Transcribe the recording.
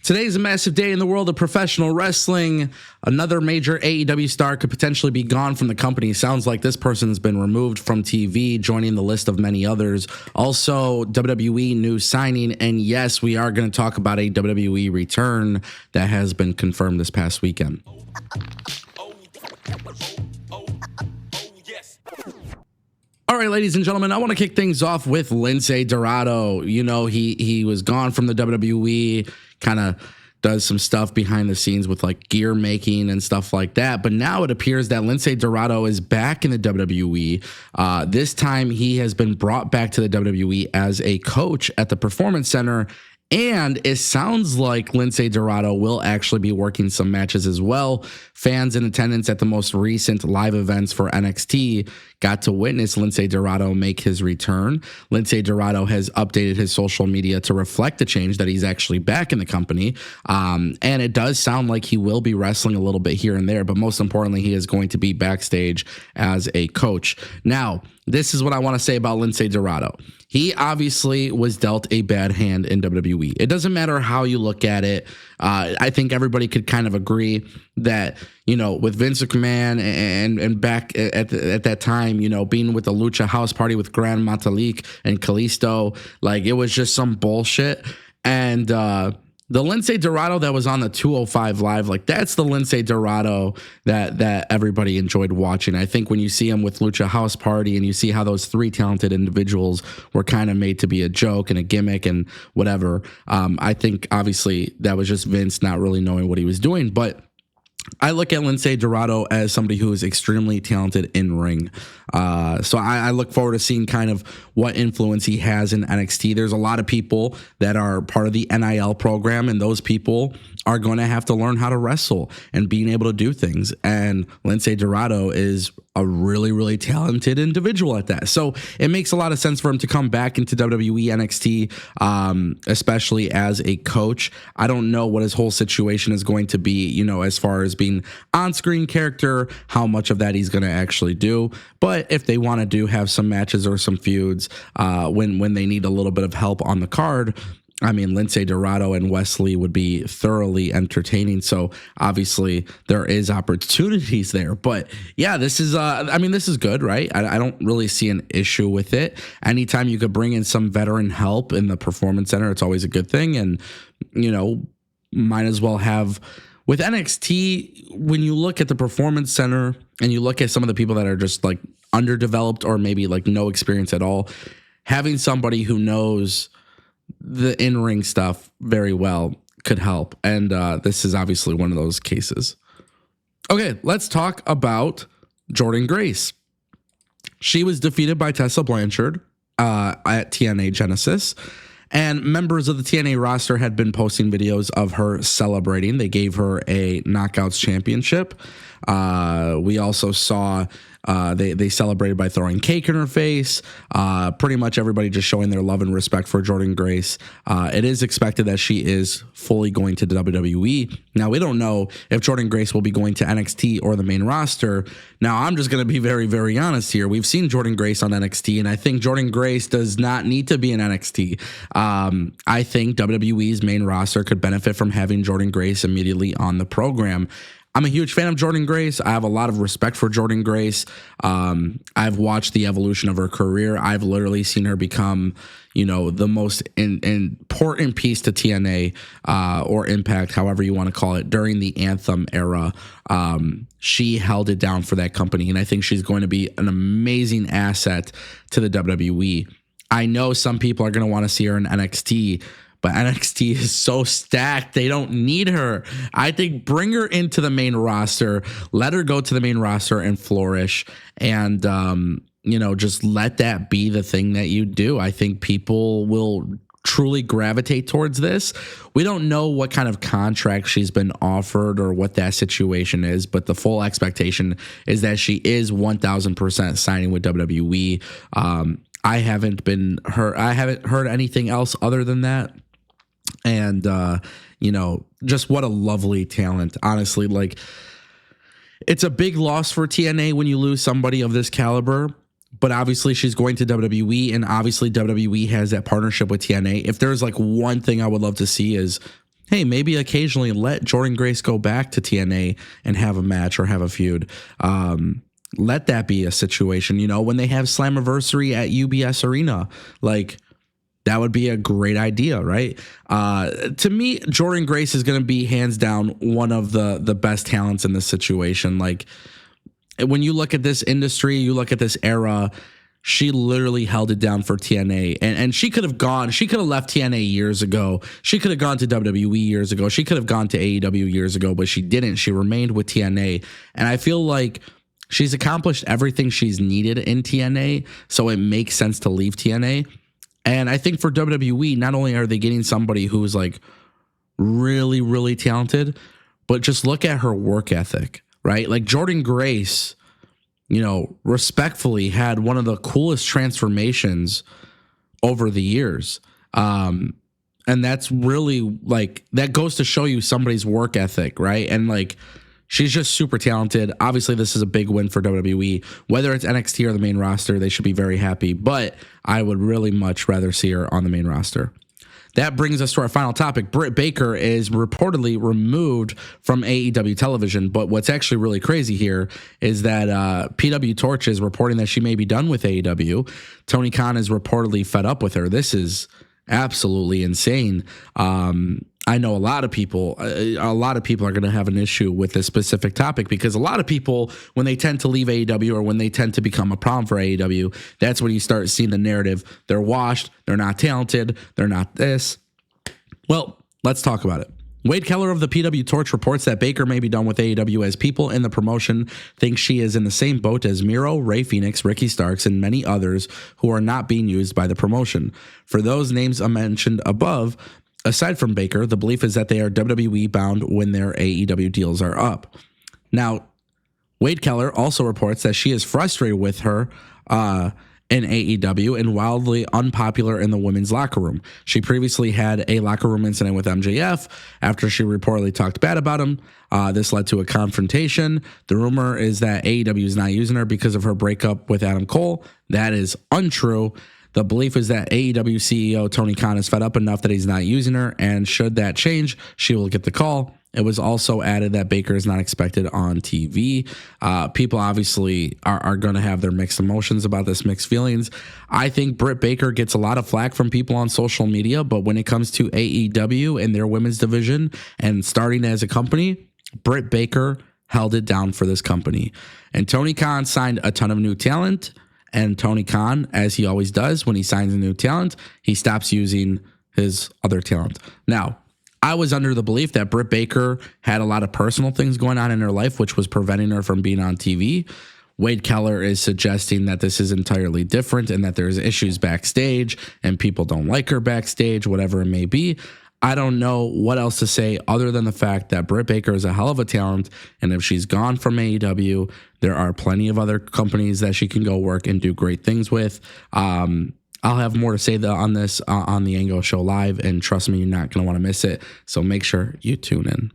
Today's a massive day in the world of professional wrestling. Another major AEW star could potentially be gone from the company. Sounds like this person's been removed from TV, joining the list of many others. Also, WWE new signing. And yes, we are going to talk about a WWE return that has been confirmed this past weekend. All right, ladies and gentlemen, I want to kick things off with Lince Dorado. You know, he was gone from the WWE, kind of does some stuff behind the scenes with like gear making and stuff like that. But now it appears that Lince Dorado is back in the WWE. This time he has been brought back to the WWE as a coach at the Performance Center. And it sounds like Lince Dorado will actually be working some matches as well. Fans in attendance at the most recent live events for NXT got to witness Lince Dorado make his return. Lince Dorado has updated his social media to reflect the change that he's actually back in the company. And it does sound like he will be wrestling a little bit here and there, but most importantly, he is going to be backstage as a coach. Now, this is what I want to say about Lince Dorado. He obviously was dealt a bad hand in WWE. It doesn't matter how you look at it. I think everybody could kind of agree that, you know, with Vince McMahon and back at that time, you know, being with the Lucha House Party with Gran Metalik and Kalisto, like it was just some bullshit. And the Lince Dorado that was on the 205 Live, like that's the Lince Dorado that everybody enjoyed watching. I think when you see him with Lucha House Party and you see how those three talented individuals were kind of made to be a joke and a gimmick and whatever, I think obviously that was just Vince not really knowing what he was doing. But I look at Lince Dorado as somebody who is extremely talented in ring. So I look forward to seeing kind of what influence he has in NXT. There's a lot of people that are part of the NIL program, and those people are going to have to learn how to wrestle and being able to do things. And Lince Dorado is a really, really talented individual at that. So it makes a lot of sense for him to come back into WWE NXT, especially as a coach. I don't know what his whole situation is going to be, you know, as far as being on-screen character, how much of that he's going to actually do. But if they want to have some matches or some feuds when they need a little bit of help on the card, I mean, Lince Dorado and Wesley would be thoroughly entertaining. So obviously there is opportunities there. But yeah, this is this is good, right? I don't really see an issue with it. Anytime you could bring in some veteran help in the Performance Center, it's always a good thing. And, you know, might as well have with NXT, when you look at the Performance Center and you look at some of the people that are just like underdeveloped or maybe like no experience at all, having somebody who knows the in-ring stuff very well could help. And this is obviously one of those cases. Okay, let's talk about Jordynne Grace. She was defeated by Tessa Blanchard at TNA Genesis. And members of the TNA roster had been posting videos of her celebrating. They gave her a Knockouts championship. We also saw they celebrated by throwing cake in her face. Pretty much everybody just showing their love and respect for Jordynne Grace. It is expected that she is fully going to the WWE. Now, we don't know if Jordynne Grace will be going to NXT or the main roster. Now, I'm just going to be very, very honest here. We've seen Jordynne Grace on NXT, and I think Jordynne Grace does not need to be in NXT. I think WWE's main roster could benefit from having Jordynne Grace immediately on the program. I'm a huge fan of Jordynne Grace. I have a lot of respect for Jordynne Grace. I've watched the evolution of her career. I've literally seen her become, you know, the most important piece to TNA or Impact, however you want to call it, during the Anthem era. She held it down for that company, and I think she's going to be an amazing asset to the WWE. I know some people are going to want to see her in NXT, but NXT is so stacked. They don't need her. I think bring her into the main roster, let her go to the main roster and flourish. And, you know, just let that be the thing that you do. I think people will truly gravitate towards this. We don't know what kind of contract she's been offered or what that situation is, but the full expectation is that she is 1000% signing with WWE. I haven't heard anything else other than that. And, you know, just what a lovely talent, honestly. Like, it's a big loss for TNA when you lose somebody of this caliber, but obviously she's going to WWE, and obviously WWE has that partnership with TNA. If there's like one thing I would love to see is hey, maybe occasionally let Jordynne Grace go back to TNA and have a match or have a feud. Let that be a situation, you know, when they have Slammiversary at UBS Arena, like that would be a great idea, right? To me, Jordynne Grace is going to be hands down one of the best talents in this situation. Like when you look at this industry, you look at this era, she literally held it down for TNA, and she could have left TNA years ago. She could have gone to WWE years ago. She could have gone to AEW years ago, but she didn't. She remained with TNA. And I feel like she's accomplished everything she's needed in TNA, so it makes sense to leave TNA. And I think for WWE, not only are they getting somebody who's like really, really talented, but just look at her work ethic, right? Like Jordynne Grace, you know, respectfully had one of the coolest transformations over the years. And that's really like, that goes to show you somebody's work ethic, right? And like, she's just super talented. Obviously, this is a big win for WWE. Whether it's NXT or the main roster, they should be very happy. But I would really much rather see her on the main roster. That brings us to our final topic. Britt Baker is reportedly removed from AEW television. But what's actually really crazy here is that PW Torch is reporting that she may be done with AEW. Tony Khan is reportedly fed up with her. This is absolutely insane. I know a lot of people are going to have an issue with this specific topic, because a lot of people, when they tend to leave AEW or when they tend to become a problem for AEW, that's when you start seeing the narrative. They're washed. They're not talented. They're not this. Well, let's talk about it. Wade Keller of the PW Torch reports that Baker may be done with AEW as people in the promotion think she is in the same boat as Miro, Ray Phoenix, Ricky Starks, and many others who are not being used by the promotion. For those names I mentioned above, aside from Baker, the belief is that they are WWE bound when their AEW deals are up. Now, Wade Keller also reports that she is frustrated with her in AEW and wildly unpopular in the women's locker room. She previously had a locker room incident with MJF after she reportedly talked bad about him. This led to a confrontation. The rumor is that AEW is not using her because of her breakup with Adam Cole. That is untrue. The belief is that AEW CEO Tony Khan is fed up enough that he's not using her, and should that change, she will get the call. It was also added that Baker is not expected on TV. People obviously are going to have their mixed emotions about this, mixed feelings. I think Britt Baker gets a lot of flack from people on social media, but when it comes to AEW and their women's division and starting as a company, Britt Baker held it down for this company. And Tony Khan signed a ton of new talent. And Tony Khan, as he always does, when he signs a new talent, he stops using his other talent. Now, I was under the belief that Britt Baker had a lot of personal things going on in her life, which was preventing her from being on TV. Wade Keller is suggesting that this is entirely different and that there's issues backstage and people don't like her backstage, whatever it may be. I don't know what else to say other than the fact that Britt Baker is a hell of a talent, and if she's gone from AEW, there are plenty of other companies that she can go work and do great things with. I'll have more to say on this on the Ango Show Live, and trust me, you're not going to want to miss it, so make sure you tune in.